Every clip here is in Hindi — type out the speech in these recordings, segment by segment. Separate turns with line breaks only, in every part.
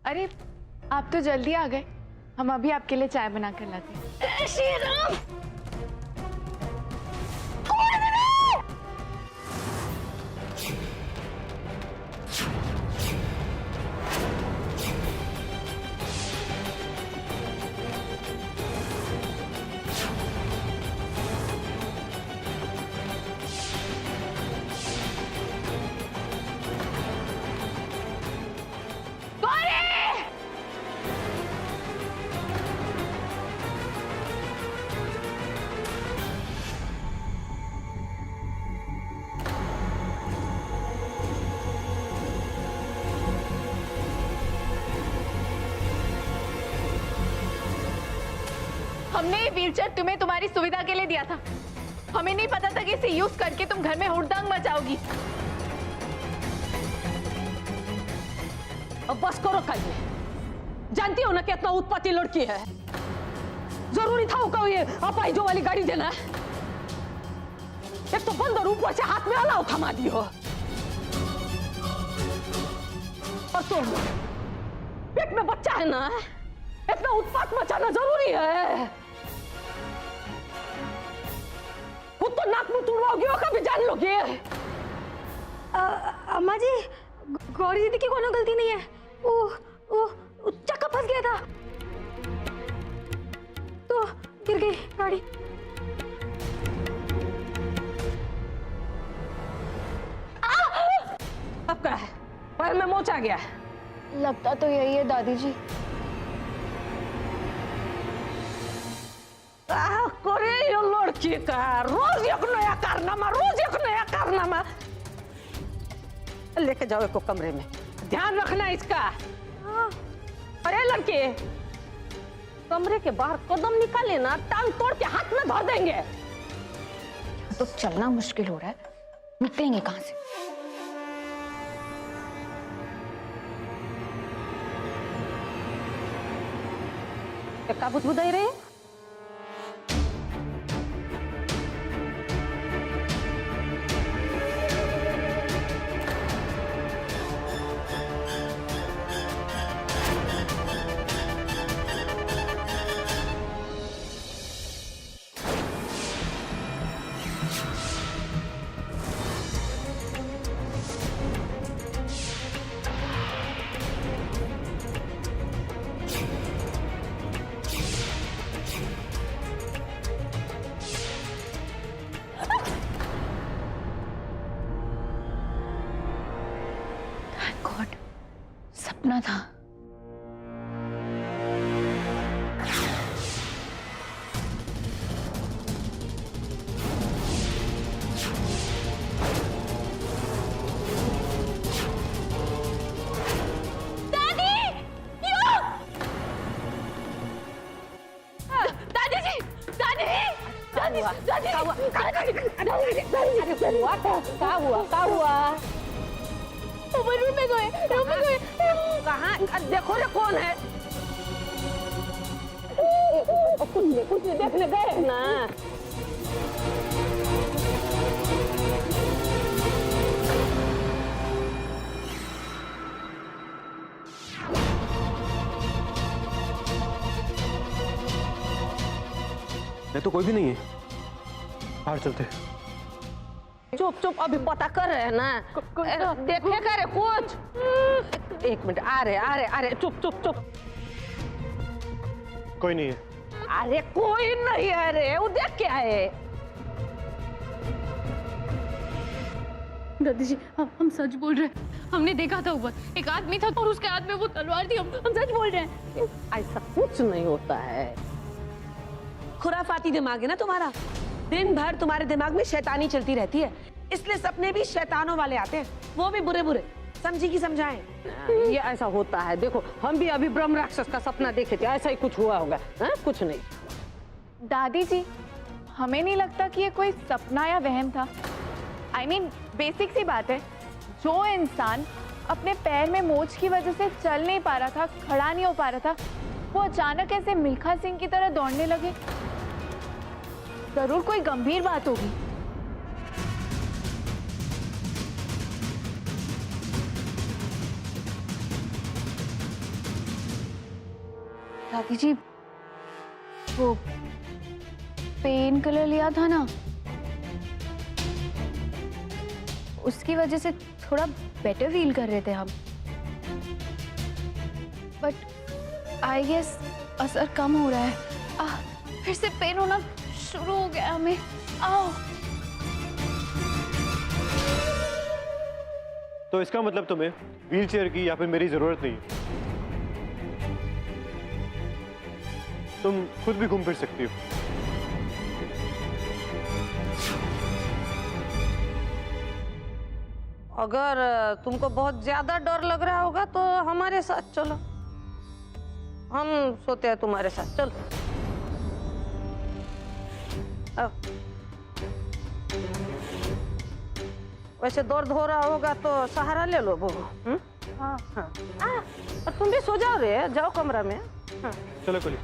अरे आप तो जल्दी आ गए, हम अभी आपके लिए चाय बना कर लाते हैं। श्री राम! हमने ये व्हीलचेयर तुम्हें तुम्हारी सुविधा के लिए दिया था। हमें नहीं पता था कि इसे यूज करके तुम घर में हुड़दंग मचाओगी।
अब बस करो कहिए, जानती हो ना कितना उत्पत्ति लड़की है। जरूरी था उसको ये अपाइजो वाली गाड़ी देना। एक तो बंदर ऊपर से हाथ में अलाव थमा दी हो, और तुम पेट में बच्चा है ना, इतना उत्पात मचाना जरूरी है। खुद तो नाक मुंह तुड़वाओगी और कभी जान लोगे।
अम्मा जी, गौरी दीदी की कोनो गलती नहीं है। वो चक्का फंस गया था तो गिर गई गाड़ी।
अब क्या है, पैर में मोच आ गया।
लगता तो यही है दादी जी।
करे ये लड़की का रोज एक नया कारनामा, रोज एक नया कारनामा। लेके जाओ इसको कमरे में, ध्यान रखना इसका। अरे लड़के, कमरे के बाहर कदम निकाले ना, टांग तोड़ के हाथ में धर देंगे।
तो चलना मुश्किल हो रहा है, निकलेंगे कहां से?
क्या बुदबुदाई रहे?
गॉड, सपना था।
क्या हुआ?
रूम में गए।
कहाँ? देखो रे कौन है? कुछ देखने गए ना।
ये तो कोई भी नहीं है, बाहर चलते।
चुप अभी पता कर रहे हैं ना। देखे करे कुछ। एक मिनट, आ रहे। चुप।
कोई नहीं है।
अरे कोई नहीं है रे, वो देख क्या है।
दादी जी, हम सच बोल रहे हैं। हमने देखा था ऊपर एक आदमी था और उसके हाथ में वो तलवार थी। हम सच बोल रहे हैं।
ऐसा कुछ नहीं होता है।
खुराफाती दिमाग है ना तुम्हारा। दिन भर तुम्हारे दिमाग में शैतानी चलती रहती है, इसलिए सपने भी शैतानों वाले आते हैं, वो भी बुरे। समझी कि समझाएं?
ये ऐसा होता है। देखो, हम भी अभी ब्रह्म राक्षस का सपना देखे थे, ऐसा ही कुछ हुआ होगा। कुछ नहीं।
दादी जी, हमें नहीं लगता कि ये कोई सपना या वहम था। I mean, बेसिक सी बात है, जो इंसान अपने पैर में मोच की वजह से चल नहीं पा रहा था, खड़ा नहीं हो पा रहा था, वो अचानक ऐसे मिल्खा सिंह की तरह दौड़ने लगे। जरूर कोई गंभीर बात होगी। दादी जी, वो पेन किलर लिया था ना, उसकी वजह से थोड़ा बेटर फील कर रहे थे हम, बट आई गेस असर कम हो रहा है। फिर से पेन होना शुरू हो गया हमें। आओ।
तो इसका मतलब तुम्हें व्हीलचेयर की या फिर मेरी जरूरत नहीं है। तुम खुद भी घूम फिर सकती हो।
अगर तुमको बहुत ज्यादा डर लग रहा होगा तो हमारे साथ चलो, हम सोते हैं तुम्हारे साथ। चलो आओ। वैसे दर्द हो रहा होगा तो सहारा ले लो बहू। हाँ हाँ, और तुम भी सो जाओ रे, जाओ कमरा में। हाँ।
चलो कोली।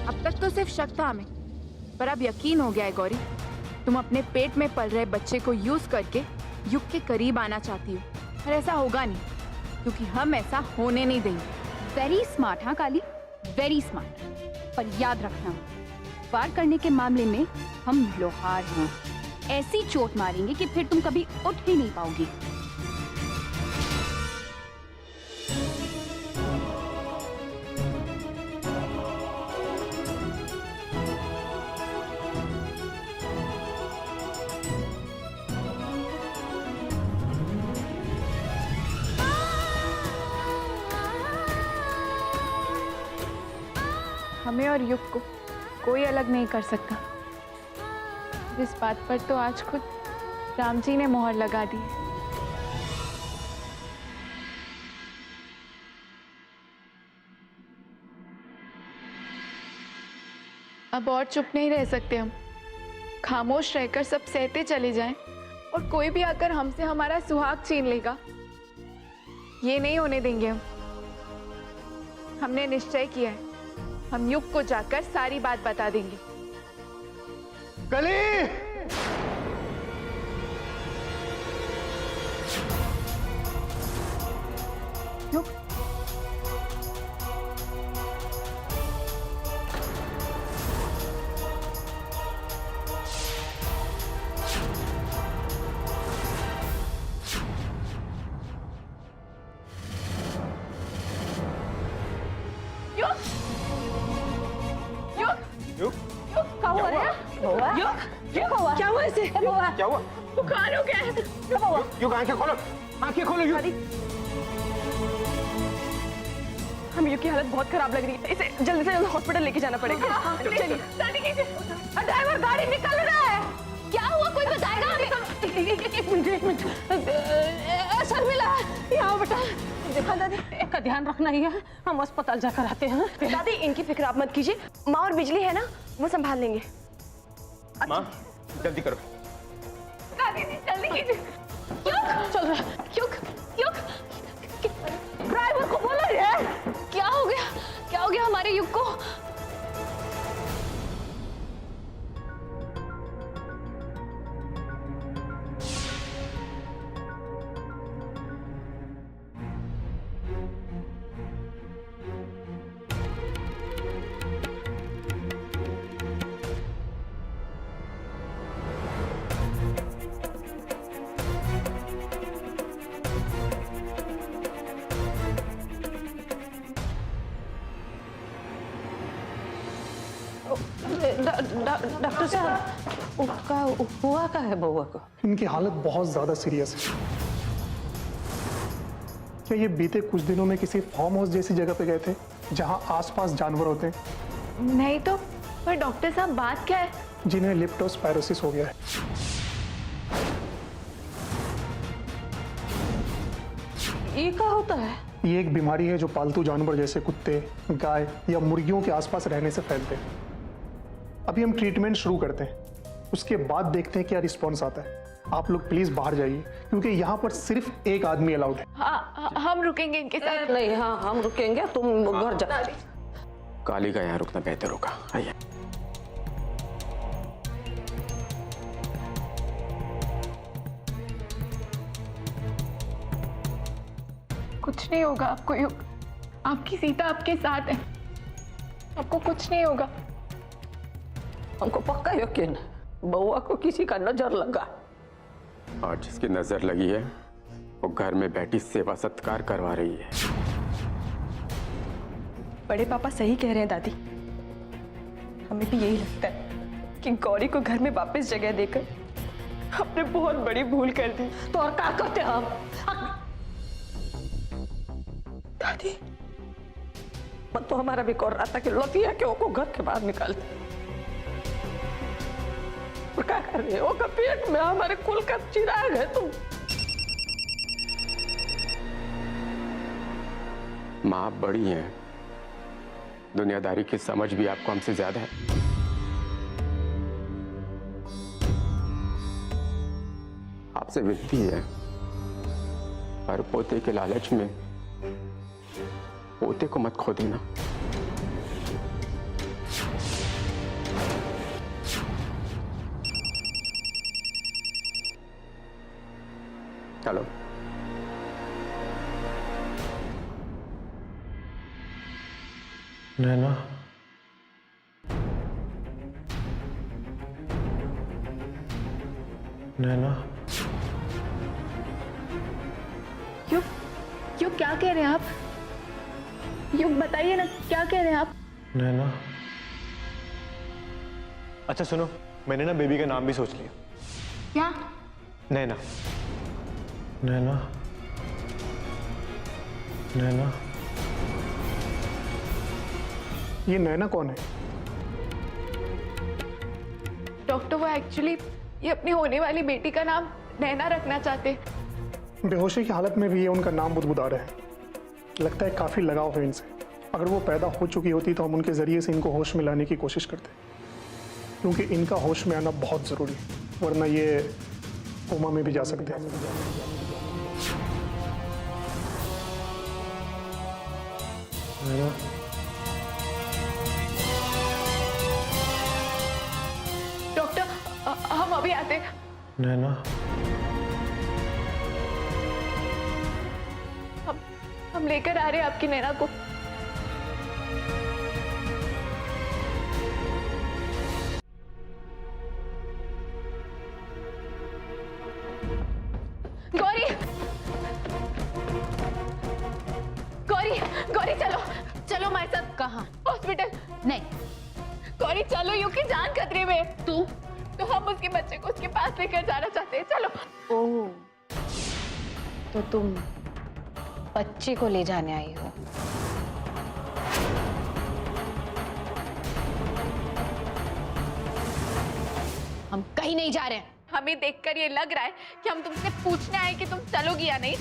अब तक तो सिर्फ शक था हमें, पर अब यकीन हो गया है गौरी, तुम अपने पेट में पल रहे बच्चे को यूज करके युग के करीब आना चाहती हो, पर ऐसा होगा नहीं, क्योंकि हम ऐसा होने नहीं देंगे।
वेरी स्मार्ट, हाँ काली, वेरी स्मार्ट। पर याद रखना, वार करने के मामले में हम लोहार हैं। ऐसी चोट मारेंगे कि फिर तुम कभी उठ ही नहीं पाओगी।
हमें और युग को कोई अलग नहीं कर सकता। इस बात पर तो आज खुद राम जी ने मोहर लगा दी है। अब और चुप नहीं रह सकते हम, खामोश रहकर सब सहते चले जाएं और कोई भी आकर हमसे हमारा सुहाग छीन लेगा, ये नहीं होने देंगे हम। हमने निश्चय किया है, हम युग को जाकर सारी बात बता देंगे।
कली!
युग,
युग?
क्या हुआ रे? क्या हुआ? क्या हुआ इसे?
क्या हुआ?
बुखार हो गया है।
युग आंखें खोलो, आंखें खोलो युग।
हम युग की हालत बहुत खराब लग रही है, इसे जल्दी से जल्दी हॉस्पिटल लेके जाना पड़ेगा। चलिए, जल्दी कीजिए।
ड्राइवर गाड़ी निकल रहा है।
क्या हुआ, कोई बताएगा?
एक मिनट। सर मिला है। यहाँ बेटा, देखा दादी, का ध्यान रखना ही है, हम अस्पताल जाकर आते हैं।
दादी, इनकी फिक्र आप मत कीजिए, माँ और बिजली है ना, वो संभाल लेंगे।
माँ, जल्दी करो।
दादी जी, जल्दी कीजिए।
चल रहा। ड्राइवर को बोलो यार।
क्या हो गया? क्या हो गया हमारे युग को?
डॉक्टर साहब, उसका हुआ क्या है बउआ को?
इनकी हालत बहुत ज्यादा सीरियस है। क्या ये बीते कुछ दिनों में किसी फार्म हाउस जैसी जगह पे गए थे जहां आसपास जानवर होते हैं?
नहीं तो, पर डॉक्टर साहब बात क्या है?
जिन्हें लिप्टोस्पायरोसिस हो गया है।
ये क्या होता है?
ये एक बीमारी है जो पालतू जानवर जैसे कुत्ते, गाय या मुर्गियों के आसपास रहने से फैलते हैं। अभी हम ट्रीटमेंट शुरू करते हैं, उसके बाद देखते हैं क्या रिस्पॉन्स आता है। आप लोग प्लीज बाहर जाइए, क्योंकि यहाँ पर सिर्फ एक आदमी अलाउड है।
हाँ, हम रुकेंगे इनके साथ।
नहीं, हाँ हम रुकेंगे, तुम घर जा।
काली का यहाँ रुकना बेहतर होगा। आइए।
कुछ नहीं होगा आपको युग। आपकी सीता आपके साथ है, आपको कुछ नहीं होगा।
हमको पक्का यकीन है बउआ को किसी का नजर लगा।
और जिसकी नजर लगी है वो घर में बैठी सेवा सत्कार करवा रही है।
बड़े पापा सही कह रहे हैं दादी। हमें भी यही लगता है कि गौरी को घर में वापस जगह देकर हमने बहुत बड़ी भूल कर दी।
तो और क्या करते हम?
दादी
मन तो हमारा भी कर रहा था कि लतिया के को घर के बाहर निकालते। और क्या कर रहे हो? पेट में हमारे कुल का चिराग है तुम।
माँ आप बड़ी हैं, दुनियादारी की समझ भी आपको हमसे ज्यादा है। आपसे विनती है, पर पोते के लालच में पोते को मत खो देना। चलो
नैना, नैना,
युग, युग क्या कह रहे हैं आप? युग बताइए ना, क्या कह रहे हैं आप?
नैना। अच्छा सुनो, मैंने ना बेबी का नाम भी सोच लिया।
क्या?
नैना, नैना, नैना।
ये नैना कौन है?
डॉक्टर वो एक्चुअली ये अपनी होने वाली बेटी का नाम नैना रखना चाहते।
बेहोशी की हालत में भी ये उनका नाम बुदबुदा रहे हैं। लगता है काफी लगाव है इनसे। अगर वो पैदा हो चुकी होती तो हम उनके जरिए से इनको होश में लाने की कोशिश करते, क्योंकि इनका होश में आना बहुत जरूरी है, वरना ये कोमा में भी जा सकते हैं।
नैना,
डॉक्टर हम अभी आते।
नैना,
हम लेकर आ रहे हैं आपकी नैना को। गौरी, गौरी, गौरी चलो, चलो हमारे साथ।
कहाँ?
हॉस्पिटल।
नहीं।
गौरी चलो, युग की जान खतरे में है। तो हम उसके बच्चे को उसके पास लेकर जाना चाहते हैं, चलो।
ओह, तो तुम बच्चे को ले जाने आई हो? हम कहीं नहीं जा रहे हैं।
हमें देखकर ये लग रहा है कि हम तुमसे पूछने आए कि तुम चलोगी या नहीं।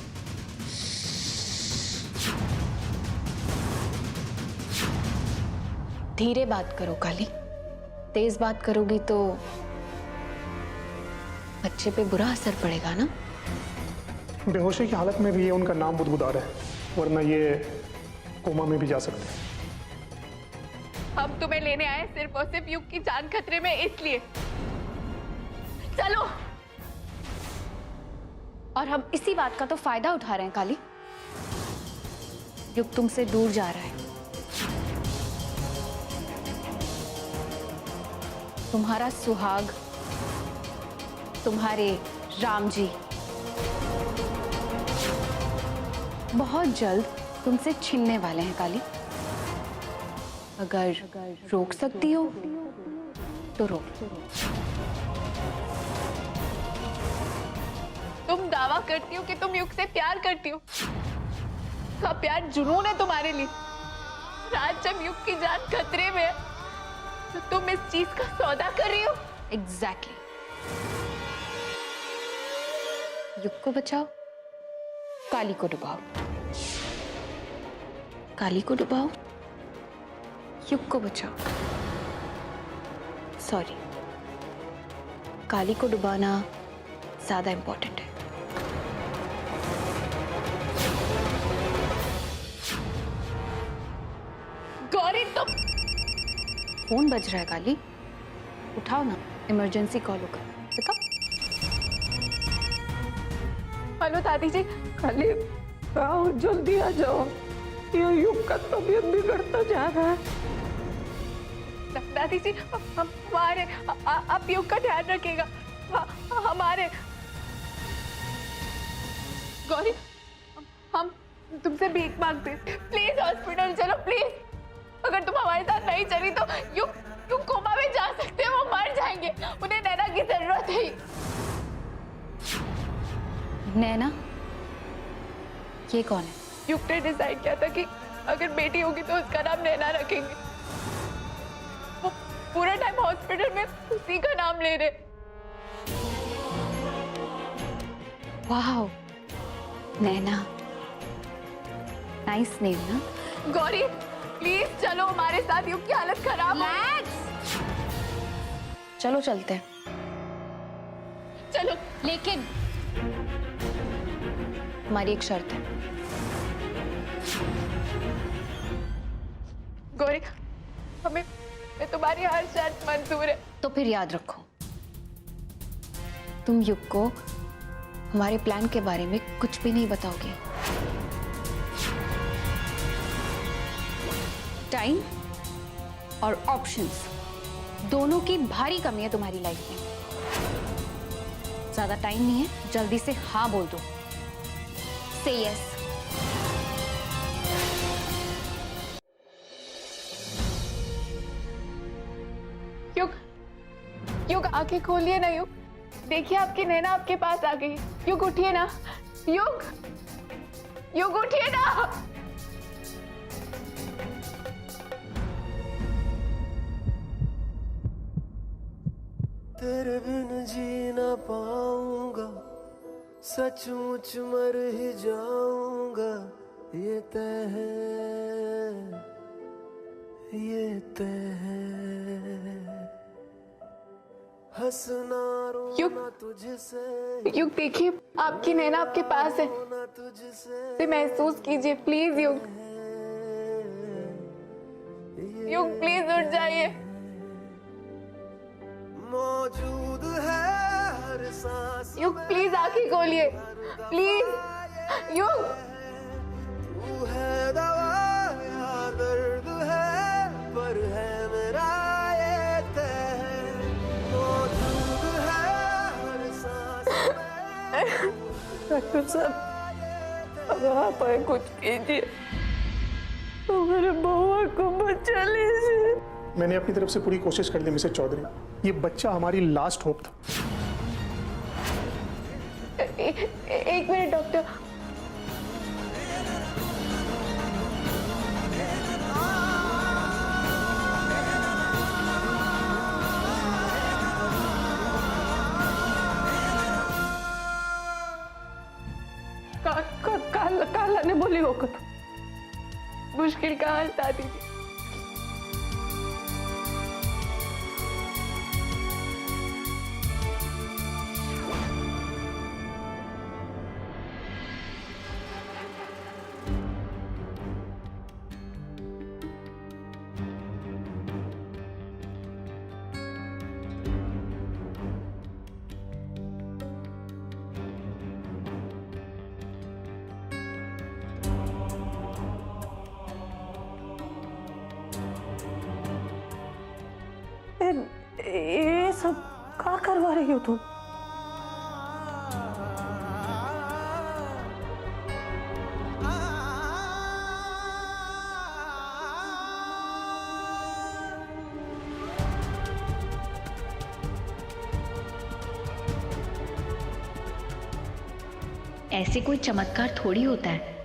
धीरे बात करो काली, तेज बात करोगी तो बच्चे पे बुरा असर पड़ेगा ना।
बेहोशी की हालत में भी ये उनका नाम बुदबुदा रहे हैं, वरना ये कोमा में भी जा सकते हैं।
हम तुम्हें लेने आए सिर्फ और सिर्फ युग की जान खतरे में, इसलिए चलो।
और हम इसी बात का तो फायदा उठा रहे हैं काली। युग तुमसे दूर जा रहा है। तुम्हारा सुहाग, तुम्हारे राम जी बहुत जल्द तुमसे छिनने वाले हैं काली। अगर रोक सकती हो तो रोक।
तुम दावा करती हो कि तुम युग से प्यार करती हो। का प्यार जुनून है तुम्हारे लिए। आज जब युग की जान खतरे में है तो तुम इस चीज का सौदा कर रही हो।
एग्जैक्टली। युग को बचाओ, काली को डुबाओ। काली को डुबाओ, युग को बचाओ। सॉरी, काली को डुबाना ज्यादा इंपॉर्टेंट है।
गौरी तुम।
फोन बज रहा है काली, उठाओ ना, इमरजेंसी कॉल होगा। पिकअप।
हेलो दादी जी।
खाली आओ जल्दी आ जाओ, ये युग का तबीयत बिगड़ता जा रहा है।
दादी जी, हमारे आप युग का ध्यान रखिएगा। हमारे गौरी, हम तुमसे भीख मांगते, प्लीज हॉस्पिटल चलो प्लीज। अगर तुम हमारे साथ नहीं चली तो युग कोमा में जा सकते हैं, वो मर जाएंगे, उन्हें नैना की जरूरत है।
नैना, ये कौन है?
युग ने डिसाइड किया था कि अगर बेटी होगी तो उसका नाम नैना रखेंगे। वो पूरा टाइम हॉस्पिटल में उसी का नाम ले रहे।
वाह, नैना, नाइस नेम ना।
गौरी प्लीज चलो हमारे साथ, युग की हालत खराब है।
चलो चलते हैं।
चलो,
लेकिन
हमारी एक शर्त है।
गौरी हमें तुम्हारी हर शर्त मंजूर है।
तो फिर याद रखो, तुम युग को हमारे प्लान के बारे में कुछ भी नहीं बताओगे।
टाइम और ऑप्शंस दोनों की भारी कमी है तुम्हारी लाइफ में। ज्यादा टाइम नहीं है, जल्दी से हाँ बोल दो। से यस।
युग आंखें खोलिए ना युग, देखिए आपकी नैना आपके पास आ गई। युग उठिए ना, युग उठिए ना।
तेरे बिन जी ना पाऊंगा, सचमुच मर ही जाऊंगा, ये तय है, ये तय है। हंसना रोना तुझसे,
युग देखिए आपकी नैना आपके पास है, इसे महसूस कीजिए प्लीज। युग प्लीज उठ जाइए।
मौजूद है हर सांस,
युग प्लीज आंखें खोलिए प्लीज। युग
तू है दवा या दर्द है, पर है मेरा ये तय। मौजूद है हर सांस में।
डॉक्टर साहब, अब आप आए, कुछ कीजिए, तो मेरे बउआ को बचा लीजिए।
मैंने अपनी तरफ से पूरी कोशिश कर ली मिसेस चौधरी, ये बच्चा हमारी लास्ट होप था।
एक मिनट डॉक्टर।
काला ने बोली होगा
मुश्किल का हाल दादी जी।
ये सब क्या करवा रही हो तुम?
ऐसे कोई चमत्कार थोड़ी होता है।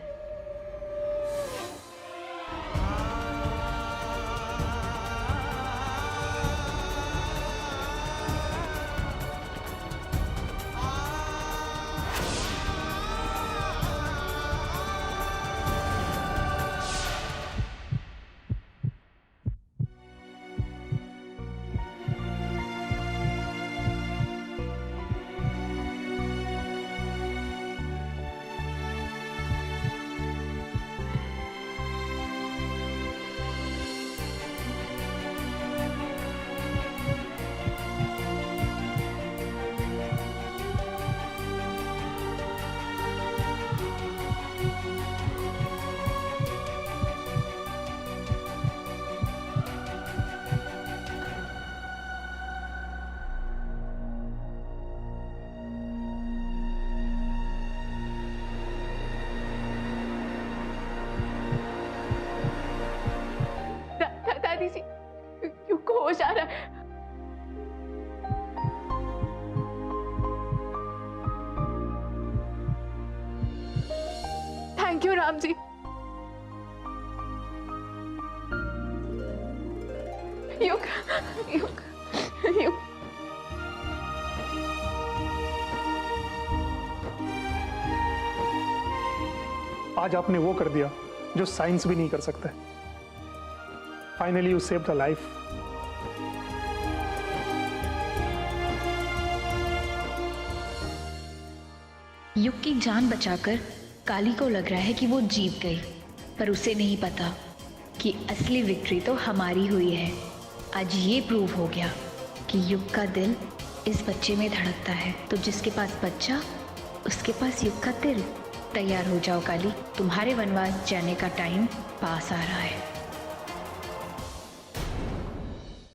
रहा है। Thank you Ram ji. युग, युग, युग।
आज आपने वो कर दिया जो साइंस भी नहीं कर सकते। Finally you save the life.
युग की जान बचाकर काली को लग रहा है कि वो जीत गई, पर उसे नहीं पता कि असली विक्ट्री तो हमारी हुई है। आज ये प्रूव हो गया कि युग का दिल इस बच्चे में धड़कता है, तो जिसके पास बच्चा उसके पास युग का दिल। तैयार हो जाओ काली, तुम्हारे वनवास जाने का टाइम पास आ रहा है।